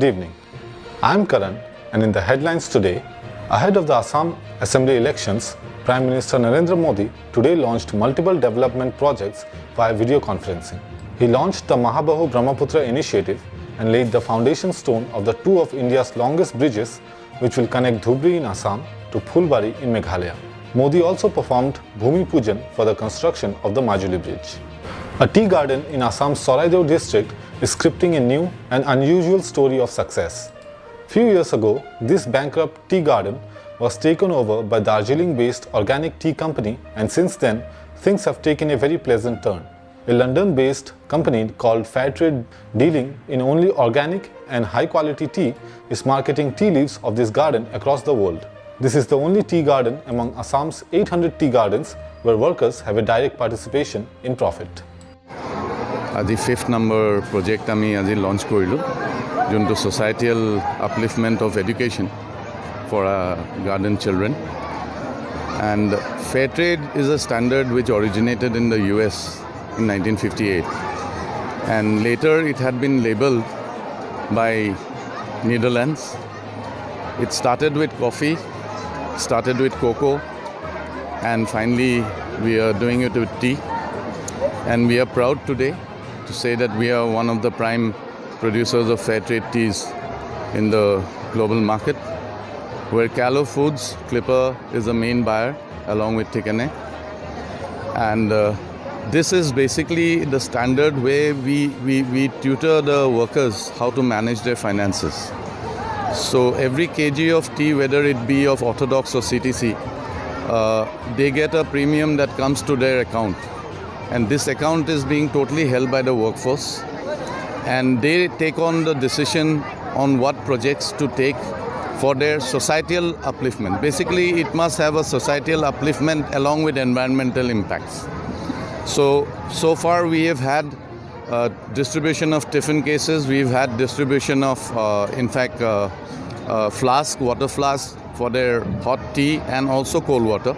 Good evening. I am Karan, and in the headlines today, ahead of the Assam Assembly elections, Prime Minister Narendra Modi today launched multiple development projects via video conferencing. He launched the Mahabahu Brahmaputra initiative and laid the foundation stone of the two of India's longest bridges, which will connect Dhubri in Assam to Phulbari in Meghalaya. Modi also performed Bhumi Pujan for the construction of the Majuli Bridge. A tea garden in Assam's Soraideo district is scripting a new and unusual story of success. Few years ago, this bankrupt tea garden was taken over by Darjeeling-based organic tea company, and since then, things have taken a very pleasant turn. A London-based company called Fairtrade, dealing in only organic and high-quality tea, is marketing tea leaves of this garden across the world. This is the only tea garden among Assam's 800 tea gardens where workers have a direct participation in profit. আজি 5th number project আমি আজি launch কৰিলো যোনটো societal upliftment of education for garden children, and fair trade is a standard which originated in the US in 1958, and later it had been labeled by Netherlands. It started with coffee, started with cocoa, and finally we are doing it with tea, and we are proud today to say that we are one of the prime producers of fair trade teas in the global market, where Callow Foods, Clipper, is the main buyer along with Tikane. And this is basically the standard where we tutor the workers how to manage their finances. So every kg of tea, whether it be of Orthodox or CTC, they get a premium that comes to their account. And this account is being totally held by the workforce. And they take on the decision on what projects to take for their societal upliftment. Basically, it must have a societal upliftment along with environmental impacts. So far we have had distribution of tiffin cases. We've had distribution of, water flask for their hot tea and also cold water.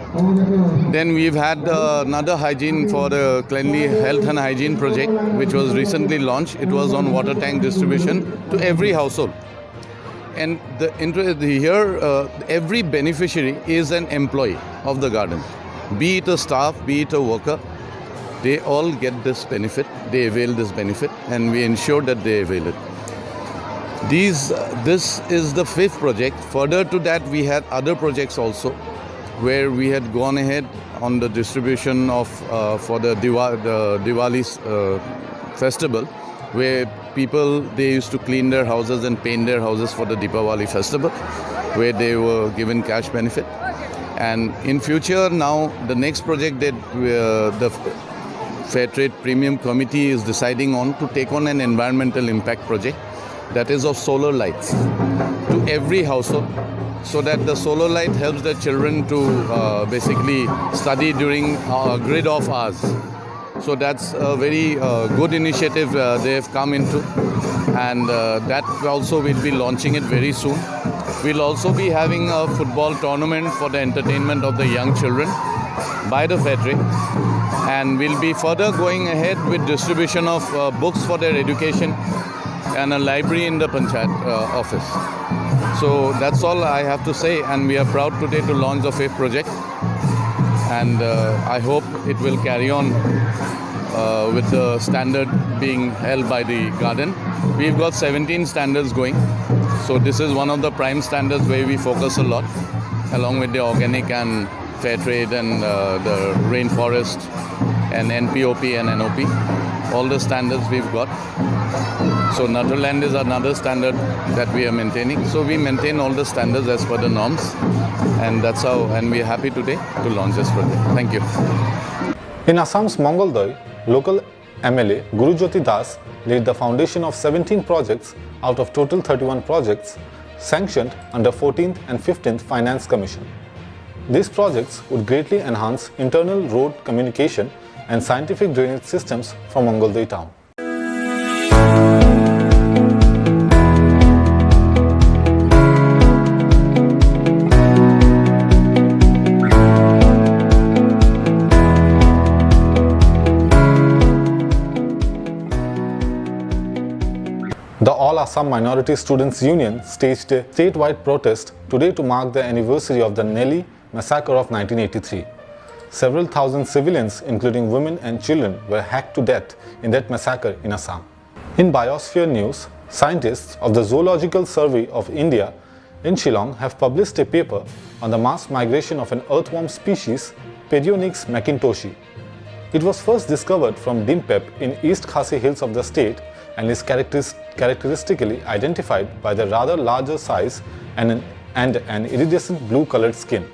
Then we've had another hygiene for the cleanly health and hygiene project, which was recently launched. It was on water tank distribution to every household. And every beneficiary is an employee of the garden. Be it a staff, be it a worker, they all get this benefit, they avail this benefit, and we ensure that they avail it. This is the 5th project. Further to that, we had other projects also, where we had gone ahead on the distribution of for the Diwali festival, where people, they used to clean their houses and paint their houses for the Deepavali festival, where they were given cash benefit. And in future, now the next project that the Fair Trade Premium Committee is deciding on to take on an environmental impact project, that is of solar lights to every household, so that the solar light helps the children to basically study during grid off hours. So that's a very good initiative they have come into, and that also we'll be launching it very soon. We'll also be having a football tournament for the entertainment of the young children by the Fair Trade, and we'll be further going ahead with distribution of books for their education and a library in the Panchayat office. So that's all I have to say, and we are proud today to launch the 5th project, and I hope it will carry on with the standard being held by the garden. We've got 17 standards going, so this is one of the prime standards where we focus a lot, along with the organic and fair trade and the rainforest and NPOP and NOP. All the standards we've got. So Netherlands is another standard that we are maintaining. So we maintain all the standards as per the norms, and that's how. And we are happy today to launch this project. Thank you. In Assam's Mangoldoi, local MLA Gurujyoti Das laid the foundation of 17 projects out of total 31 projects sanctioned under 14th and 15th Finance Commission. These projects would greatly enhance internal road communication and scientific drainage systems from Mangoldoi town. The All Assam Minority Students Union staged a statewide protest today to mark the anniversary of the Nelly massacre of 1983. Several thousand civilians, including women and children, were hacked to death in that massacre in Assam. In biosphere news, scientists of the Zoological Survey of India in Shillong have published a paper on the mass migration of an earthworm species, Perionyx mackintoshi. It was first discovered from Feb Eb in East Khasi Hills of the state and is characteristically identified by the rather larger size and an iridescent blue-colored skin.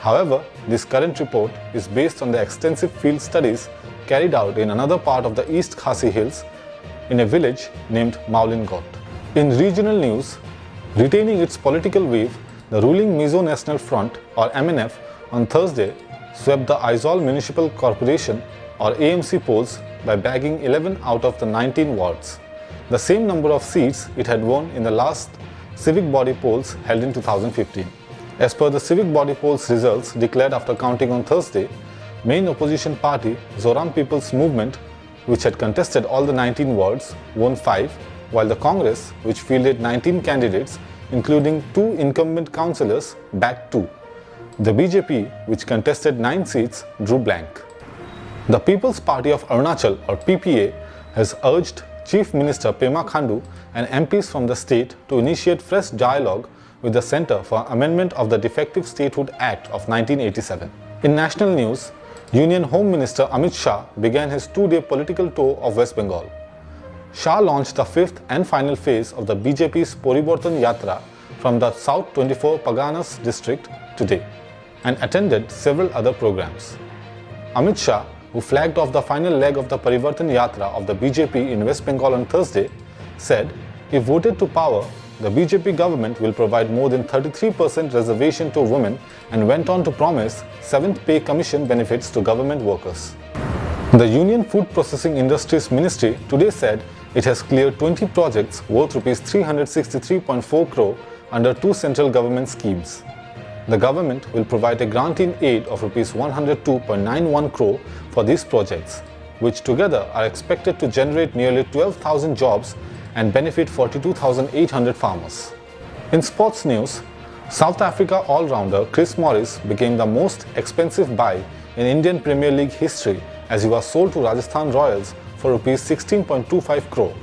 However, this current report is based on the extensive field studies carried out in another part of the East Khasi Hills in a village named Maulingot. In regional news, retaining its political wave, the ruling Mizo National Front or MNF on Thursday swept the Aizawl Municipal Corporation or AMC polls by bagging 11 out of the 19 wards, the same number of seats it had won in the last civic body polls held in 2015. As per the civic body polls results declared after counting on Thursday, main opposition party Zoram People's Movement, which had contested all the 19 wards, won 5, while the Congress, which fielded 19 candidates, including 2 incumbent councillors, bagged 2. The BJP, which contested 9 seats, drew blank. The People's Party of Arunachal or PPA has urged Chief Minister Pema Khandu and MPs from the state to initiate fresh dialogue with the Centre for Amendment of the Defective Statehood Act of 1987. In national news, Union Home Minister Amit Shah began his 2-day political tour of West Bengal. Shah launched the 5th and final phase of the BJP's Poriborton Yatra from the South 24 Parganas district today and attended several other programs. Amit Shah, who flagged off the final leg of the Parivartan Yatra of the BJP in West Bengal on Thursday, said, if voted to power, the BJP government will provide more than 33% reservation to women and went on to promise 7th pay commission benefits to government workers. The Union Food Processing Industries Ministry today said it has cleared 20 projects worth Rs 363.4 crore under 2 central government schemes. The government will provide a grant-in aid of Rs 102.91 crore for these projects, which together are expected to generate nearly 12,000 jobs and benefit 42,800 farmers. In sports news, South Africa all-rounder Chris Morris became the most expensive buy in Indian Premier League history as he was sold to Rajasthan Royals for Rs 16.25 crore.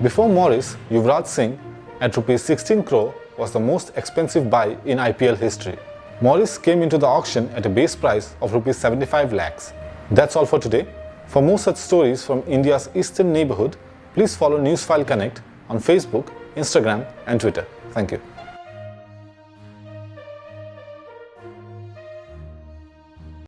Before Morris, Yuvraj Singh at Rs 16 crore was the most expensive buy in IPL history. Morris came into the auction at a base price of Rs 75 lakhs. That's all for today. For more such stories from India's eastern neighborhood, please follow Newsfile Connect on Facebook, Instagram and Twitter. Thank you.